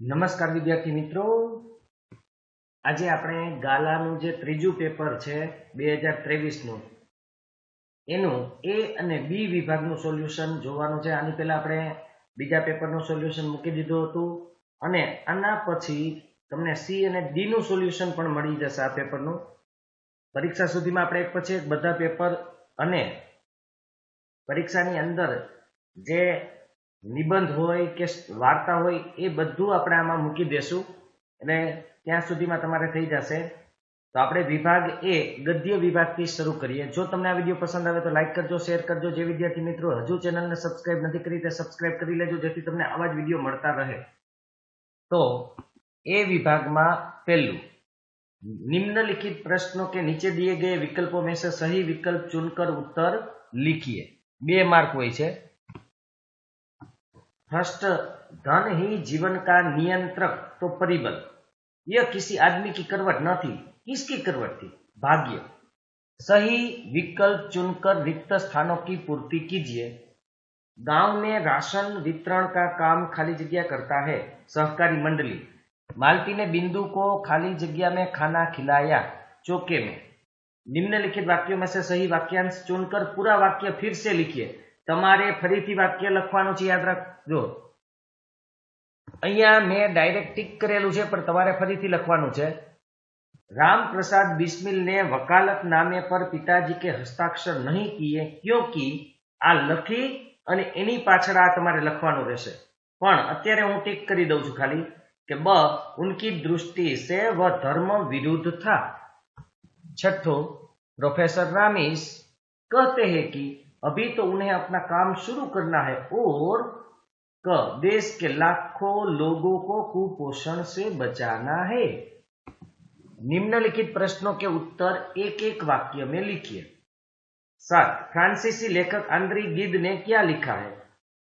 નમસ્કાર વિદ્યાર્થી મિત્રો, આજે આપણે ગાલાનું જે ત્રીજું પેપર છે 2023નું એનું એ અને બી વિભાગનું સોલ્યુશન જોવાનું છે। આની પહેલા આપણે બીજા પેપરનું સોલ્યુશન મૂકી દીધું હતું અને આના પછી તમને સી અને ડી નું સોલ્યુશન પણ મળી જશે। આ પેપરનું પરીક્ષા સુધીમાં આપણે એક પછી એક બધા પેપર અને પરીક્ષાની અંદર જે નિબંધ હોય કે વાર્તા હોય એ બધું આપણે આમાં મૂકી દેશું એટલે ત્યાં સુધીમાં તમારે થઈ જશે। તો આપણે વિભાગ એ ગદ્ય વિભાગથી શરૂ કરીએ। જો તમને આ વિડીયો પસંદ આવે તો લાઈક કરજો, શેર કરજો। જે વિદ્યાર્થી મિત્રો હજુ ચેનલને સબસ્ક્રાઇબ નથી કરી તે સબસ્ક્રાઇબ કરી લેજો, જેથી તમને આવા જ વિડીયો મળતા રહે। તો એ વિભાગમાં પહેલું, निम्नलिखित प्रश्नों के नीचे दिए गए विकल्पों में से सही विकल्प चुनकर उत्तर लिखिए। 2 मार्क हुई है। फर्स्ट, धन ही जीवन का नियंत्रक तो परिबल। यह किसी आदमी की करवट न थी, किसकी करवट थी? भाग्य। सही विकल्प चुनकर रिक्त स्थानों की पूर्ति कीजिए। गांव में राशन वितरण का काम खाली जगह करता है सहकारी मंडली। मालती ने बिंदु को खाली जगह में खाना खिलाया चौके में। निम्नलिखित वाक्यों में से सही वाक्यांश चुनकर पूरा वाक्य फिर से लिखिए। તમારે ફરીથી વાક્ય લખવાનું છે, યાદ રાખજો। અહીંયા મેં ડાયરેક્ટ ટિક કરેલું છે પણ તમારે ફરીથી લખવાનું છે। राम प्रसाद बिस्मिल ने वकालत नामे पर पिताजी के हस्ताक्षर नहीं किए क्योंकि आ लखी અને એની પાછળ આ તમારે લખવાનું રહેશે। પણ અત્યારે હું ટિક કરી દઉં છું ખાલી કે ब उनकी दृष्टि से वह धर्म विरुद्ध था। छठो, प्रोफेसर रामीस कहते हैं कि अभी तो उन्हें अपना काम शुरू करना है और क देश के लाखों लोगों को कुपोषण से बचाना है। निम्नलिखित प्रश्नों के उत्तर एक एक वाक्य में लिखिए। 7, फ्रांसीसी लेखक आंद्री गिद ने क्या लिखा है?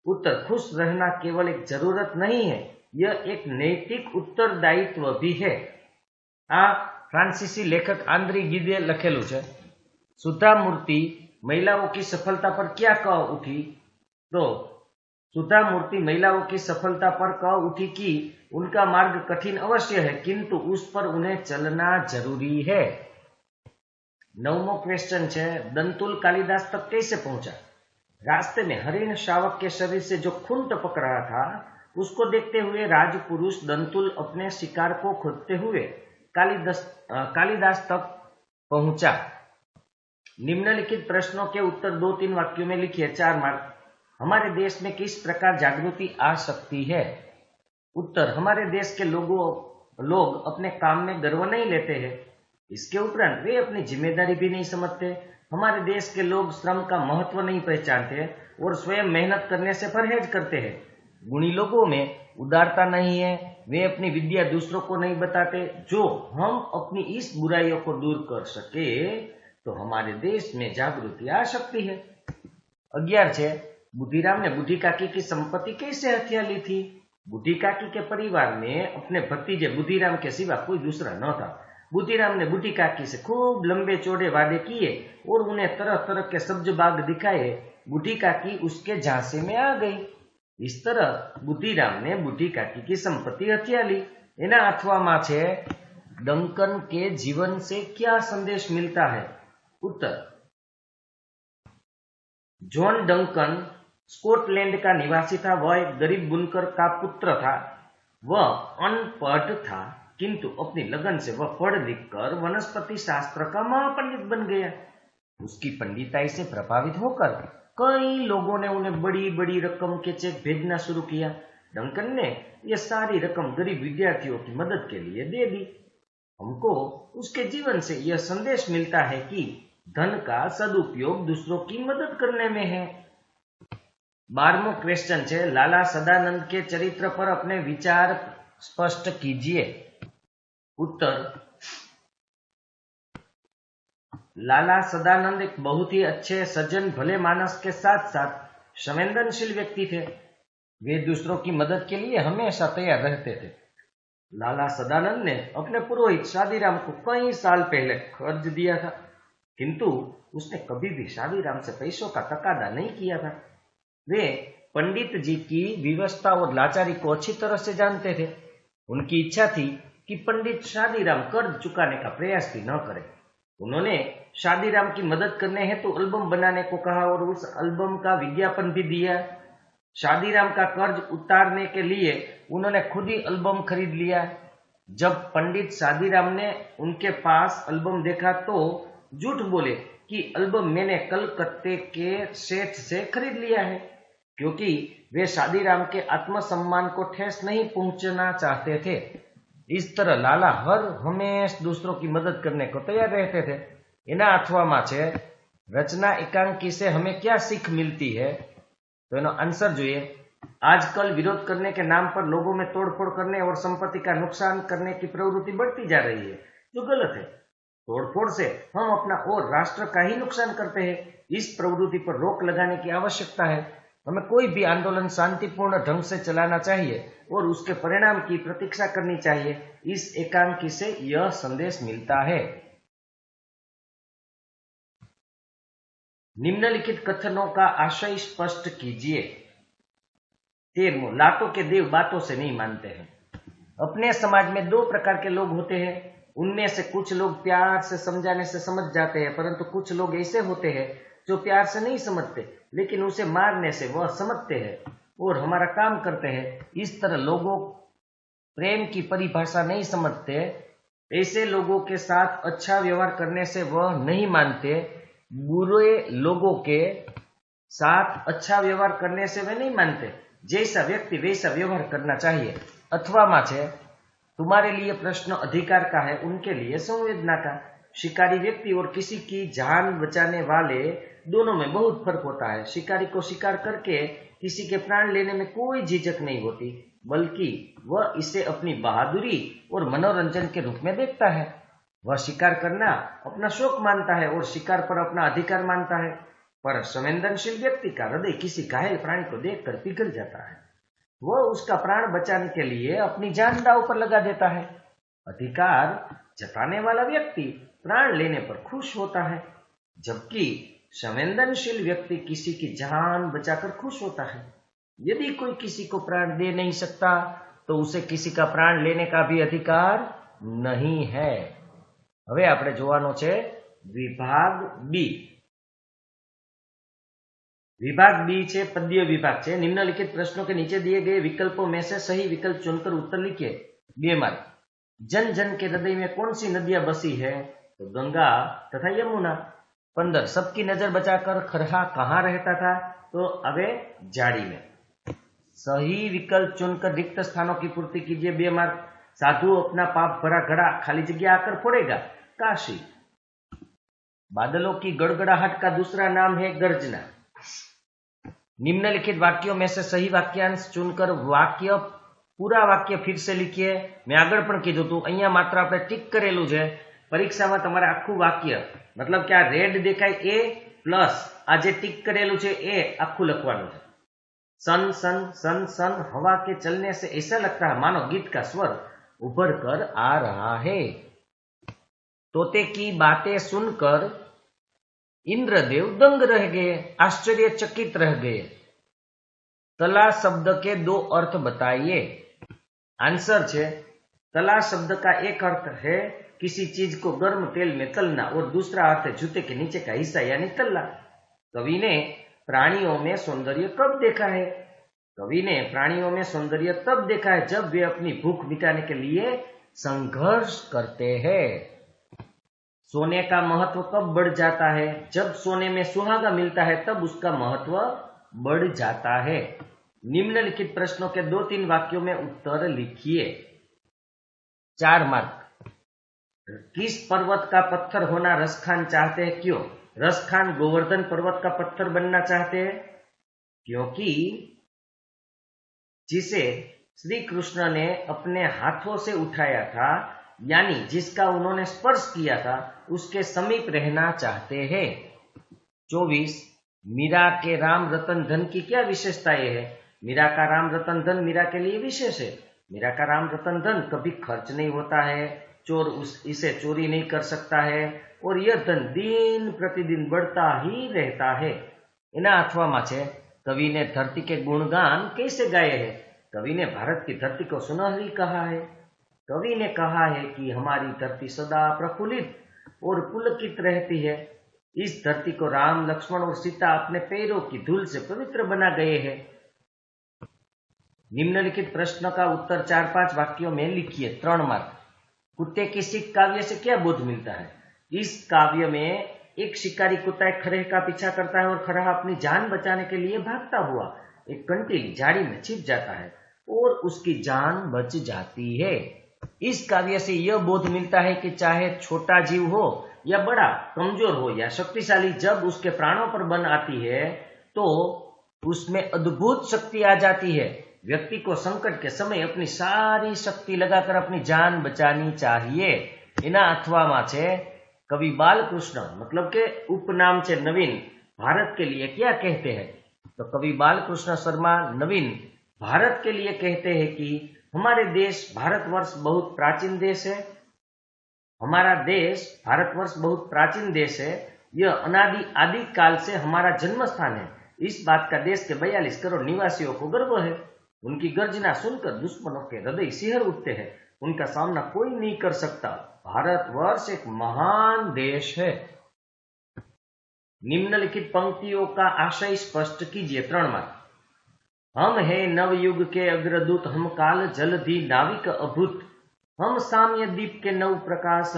उत्तर, खुश रहना केवल एक जरूरत नहीं है, यह एक नैतिक उत्तरदायित्व भी है। आ फ्रांसीसी लेखक आंद्री गिदे लखेलू है। सुधा मूर्ति महिलाओं की सफलता पर क्या कह उठी? तो सुधा मूर्ति महिलाओं की सफलता पर कह उठी कि उनका मार्ग कठिन अवश्य है किंतु उस पर उन्हें चलना जरूरी है। 9वां क्वेश्चन है, दंतुल कालिदास तक कैसे पहुंचा? रास्ते में हरिण शावक के शरीर से जो खून टपक रहा था उसको देखते हुए राजपुरुष दंतुल अपने शिकार को खोजते हुए कालिदास तक पहुंचा। निम्नलिखित प्रश्नों के उत्तर 2-3 वाक्यों में लिखिए। 4 मार्क। हमारे देश में किस प्रकार जागृति आ सकती है? उत्तर, हमारे देश के लोग अपने काम में गर्व नहीं लेते हैं, इसके उपरांत वे अपनी जिम्मेदारी भी नहीं समझते। हमारे देश के लोग श्रम का महत्व नहीं पहचानते और स्वयं मेहनत करने से परहेज करते हैं। गुणी लोगों में उदारता नहीं है, वे अपनी विद्या दूसरों को नहीं बताते। जो हम अपनी इस बुराइयों को दूर कर सके तो हमारे देश में जागृति आ सकती है। 11 है, बुद्धिराम ने बूढ़ी काकी की संपत्ति कैसे हथिया ली थी? बूढ़ी काकी के परिवार में अपने भतीजे बुद्धिराम के सिवा कोई दूसरा न था। बुद्धिराम ने बूढ़ी काकी से खूब लंबे चौड़े वादे किए और उन्हें तरह तरह के सब्ज बाग दिखाए। बूढ़ी काकी उसके झांसे में आ गई। इस तरह बुद्धिराम ने बूढ़ी काकी की संपत्ति हथिया ली। एना अथवा छे, डंकन के जीवन से क्या संदेश मिलता है? उत्तर, जॉन डंकन स्कॉटलैंड का निवासी था। वह एक गरीब बुनकर का पुत्र था। वह अनपढ़ था किंतु अपनी लगन से वह पढ़ लिख कर वनस्पति शास्त्र का महापंडित बन गया। उसकी पंडिताई से प्रभावित होकर कई लोगों ने उन्हें बड़ी बड़ी रकम के चेक भेजना शुरू किया। डंकन ने यह सारी रकम गरीब विद्यार्थियों की मदद के लिए दे दी। हमको उसके जीवन से यह संदेश मिलता है कि धन का सदुपयोग दूसरों की मदद करने में है। 12वां क्वेश्चन है, लाला सदानंद के चरित्र पर अपने विचार स्पष्ट कीजिए। उत्तर, लाला सदानंद एक बहुत ही अच्छे सज्जन भले मानस के साथ साथ संवेदनशील व्यक्ति थे। वे दूसरों की मदद के लिए हमेशा तैयार रहते थे। लाला सदानंद ने अपने पुरोहित शादीराम को कई साल पहले कर्ज दिया था किंतु उसने कभी भी शादीराम से पैसों का तकादा नहीं किया था। वे पंडित जी की विवशता और लाचारी को अच्छी तरह से जानते थे। उनकी इच्छा थी कि पंडित शादीराम कर्ज चुकाने का प्रयास भी न करे। उन्होंने शादीराम की मदद करने हेतु एल्बम बनाने को कहा और उस एल्बम का विज्ञापन भी दिया। शादीराम का कर्ज उतारने के लिए उन्होंने खुद ही एल्बम खरीद लिया। जब पंडित शादीराम ने उनके पास एल्बम देखा तो झूठ बोले कि एल्बम मैंने कलकत्ते के सेठ से खरीद लिया है, क्योंकि वे शादीराम के आत्मसम्मान को ठेस नहीं पहुंचना चाहते थे। इस तरह लाला हर हमेश दूसरों की मदद करने को तैयार रहते थे। एना अथवा छे रचना एकांकी से हमें क्या सीख मिलती है, तो एनो आंसर જોઈએ। आजकल विरोध करने के नाम पर लोगों में तोड़फोड़ करने और संपत्ति का नुकसान करने की प्रवृत्ति बढ़ती जा रही है, जो गलत है। तोड़फोड़ से हम अपना और राष्ट्र का ही नुकसान करते हैं। इस प्रवृत्ति पर रोक लगाने की आवश्यकता है। हमें कोई भी आंदोलन शांतिपूर्ण ढंग से चलाना चाहिए और उसके परिणाम की प्रतीक्षा करनी चाहिए। इस एकांकी से यह संदेश मिलता है। निम्नलिखित कथनों का आशय स्पष्ट कीजिए। 13वां, लातों के देव बातों से नहीं मानते हैं। अपने समाज में दो प्रकार के लोग होते हैं। उनमें से कुछ लोग प्यार से समझाने से समझ जाते हैं, परंतु कुछ लोग ऐसे होते हैं जो प्यार से नहीं समझते, लेकिन उसे मारने से वह समझते हैं और हमारा काम करते हैं। इस तरह लोगों प्रेम की परिभाषा नहीं समझते। ऐसे लोगों के साथ अच्छा व्यवहार करने से वह नहीं मानते। बुरे लोगों के साथ अच्छा व्यवहार करने से वे नहीं मानते। जैसा व्यक्ति वैसा व्यवहार करना चाहिए। अथवा माचे तुम्हारे लिए प्रश्न अधिकार का है, उनके लिए संवेदना का। शिकारी व्यक्ति और किसी की जान बचाने वाले दोनों में बहुत फर्क होता है। शिकारी को शिकार करके किसी के प्राण लेने में कोई झिझक नहीं होती, बल्कि वह इसे अपनी बहादुरी और मनोरंजन के रूप में देखता है। वह शिकार करना अपना शौक मानता है और शिकार पर अपना अधिकार मानता है। पर संवेदनशील व्यक्ति का हृदय किसी घायल प्राणी को देखकर पिघल जाता है। वह उसका प्राण बचाने के लिए अपनी जान दांव पर लगा देता है। अधिकार जताने वाला व्यक्ति प्राण लेने पर खुश होता है, जबकि संवेदनशील व्यक्ति किसी की जान बचाकर खुश होता है। यदि कोई किसी को प्राण दे नहीं सकता तो उसे किसी का प्राण लेने का भी अधिकार नहीं है। હવે આપણે જોવાનો છે વિભાગ બી। विभाग बी છે पद्य विभाग છે। निम्नलिखित प्रश्नों के नीचे दिए गए विकल्पों में से सही विकल्प चुनकर उत्तर लिखिए। 2 मार्क। जन जन के हृदय में कौन सी नदियां बसी है, तो गंगा तथा यमुना। 15 सबकी नजर बचाकर खरहा कहाँ रहता था, तो अबे जाड़ी में। सही विकल्प चुनकर रिक्त स्थानों की पूर्ति कीजिए। 2 मार्क। साधु अपना पाप भरा घड़ा खाली जगह आकर फोड़ेगा, काशी। बादलों की गड़गड़ाहट का दूसरा नाम है गर्जना। निम्नलिखित वाक्यों में से सही वाक्यांश चुनकर पूरा वाक्य फिर से लिखिए। मैं आगळ पण कीधुं तुं, अहींया मात्र आपणे टिक करेलुं छे। परीक्षामां तमारे आखुं वाक्य मतलब कि आ रेड देखाय ए प्लस आ जे टिक करेलुं छे ए आखुं लखवानुं छे। सन सन सन सन हवा के चलने से ऐसा लगता है मानो गीत का स्वर उभर कर आ रहा है। तोते की बातें सुनकर इंद्रदेव दंग रह गए, आश्चर्यचकित रह गए। तला शब्द के 2 अर्थ बताइए। आंसर छे तला शब्द का एक अर्थ है किसी चीज को गर्म तेल में तलना और दूसरा अर्थ है जूते के नीचे का हिस्सा यानी तल्ला। कवि ने प्राणियों में सौंदर्य कब देखा है? कवि ने प्राणियों में सौंदर्य तब देखा है जब वे अपनी भूख मिटाने के लिए संघर्ष करते हैं। सोने का महत्व कब बढ़ जाता है? जब सोने में सुहागा मिलता है तब उसका महत्व बढ़ जाता है। निम्नलिखित प्रश्नों के 2-3 वाक्यों में उत्तर लिखिए। 4 मार्क। किस पर्वत का पत्थर होना रसखान चाहते हैं, क्यों? रसखान गोवर्धन पर्वत का पत्थर बनना चाहते हैं क्योंकि जिसे श्री कृष्ण ने अपने हाथों से उठाया था, यानी जिसका उन्होंने स्पर्श किया था, उसके समीप रहना चाहते हैं। 24 मीरा के राम रतन धन की क्या विशेषता है? मीरा का राम रतन धन मीरा के लिए विशेष है। मीरा का राम रतन धन कभी खर्च नहीं होता है, चोर इसे चोरी नहीं कर सकता है और यह धन दिन प्रतिदिन बढ़ता ही रहता है। एना अथवा में छे कवि ने धरती के गुणगान कैसे गाए हैं? कवि ने भारत की धरती को सुनहरी कहा है। कवि ने कहा है कि हमारी धरती सदा प्रफुल्लित और पुलकित रहती है। इस धरती को राम, लक्ष्मण और सीता अपने पैरों की धूल से पवित्र बना गए हैं। निम्नलिखित प्रश्न का उत्तर 4-5 वाक्यों में लिखिए। 3 मार्क। कुत्ते की सीख काव्य से क्या बोध मिलता है? इस काव्य में एक शिकारी कुत्ता एक खरहे का पीछा करता है और खरहा अपनी जान बचाने के लिए भागता हुआ एक कंटीली झाड़ी में छिप जाता है और उसकी जान बच जाती है। इस काव्य से यह बोध मिलता है कि चाहे छोटा जीव हो या बड़ा, कमजोर हो या शक्तिशाली, जब उसके प्राणों पर बन आती है तो उसमें अद्भुत शक्ति आ जाती है। व्यक्ति को संकट के समय अपनी सारी शक्ति लगाकर अपनी जान बचानी चाहिए। इना अथवा छे कवि बालकृष्ण मतलब के उपनाम से नवीन भारत के लिए क्या कहते हैं? तो कवि बालकृष्ण शर्मा नवीन भारत के लिए कहते हैं कि हमारे देश भारतवर्ष बहुत प्राचीन देश है। हमारा देश भारतवर्ष बहुत प्राचीन देश है। यह अनादि आदि काल से हमारा जन्म स्थान है। इस बात का देश के 42 करोड़ निवासियों को गर्व है। उनकी गर्जना सुनकर दुश्मनों के हृदय सिहर उठते हैं। उनका सामना कोई नहीं कर सकता। भारतवर्ष एक महान देश है। निम्नलिखित पंक्तियों का आशय स्पष्ट कीजिए। 3 मार्क। हम है नवयुग के अग्रदूत, हम काल जलधि नाविक अभूत, हम साम्य दीप के नव प्रकाश,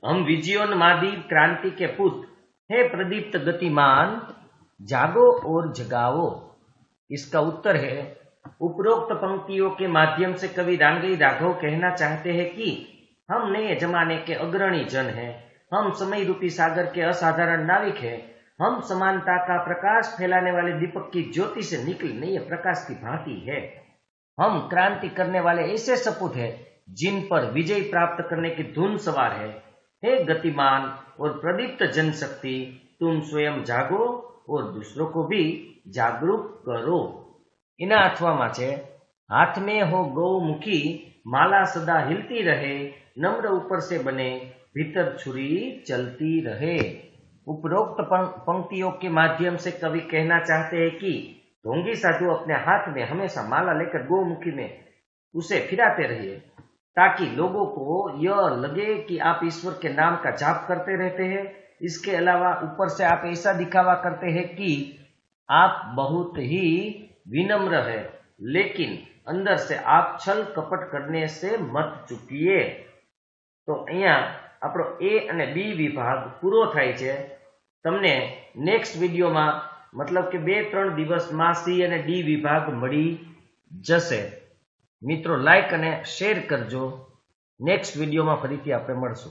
हम विजयोन्मादी क्रांति के पुत, हे प्रदीप्त गतिमान, जागो और जगाओ। इसका उत्तर है, उपरोक्त पंक्तियों के माध्यम से कवि रांगई राघव कहना चाहते हैं कि हम नए जमाने के अग्रणी जन हैं। हम समय रूपी सागर के असाधारण नाविक हैं। हम समानता का प्रकाश फैलाने वाले दीपक की ज्योति से निकले नए प्रकाश की भांति है। हम क्रांति करने वाले ऐसे सपूत हैं जिन पर विजय प्राप्त करने की धुन सवार है। हे गतिमान और प्रदीप्त जनशक्ति, तुम स्वयं जागो और दूसरों को भी जागरूक करो। इना अथवा छे, हाथ में हो गौमुखी, माला सदा हिलती रहे, नम्र ऊपर से बने, भीतर छुरी चलती रहे। उपरोक्त पंक्तियों के माध्यम से कवि कहना चाहते हैं कि ढोंगी साधु अपने हाथ में हमेशा माला लेकर गौमुखी में उसे फिराते रहिए, ताकि लोगों को यह लगे कि आप ईश्वर के नाम का जाप करते रहते हैं। इसके अलावा ऊपर से आप ऐसा दिखावा करते हैं कि आप बहुत ही विनम्र है, लेकिन अंदर से आप छल कपट करने से मत चूकिए। तो अहींया આપણો ए અને बी विभाग पूरो थाय छे। तमने नेक्स्ट विडियो में मतलब के 2-3 दिवस में सी અને डी विभाग मળી जशे। मित्रों लाइक અને शेर करजो। नेक्स्ट विडियो में फरीथी आपणे मळशुं।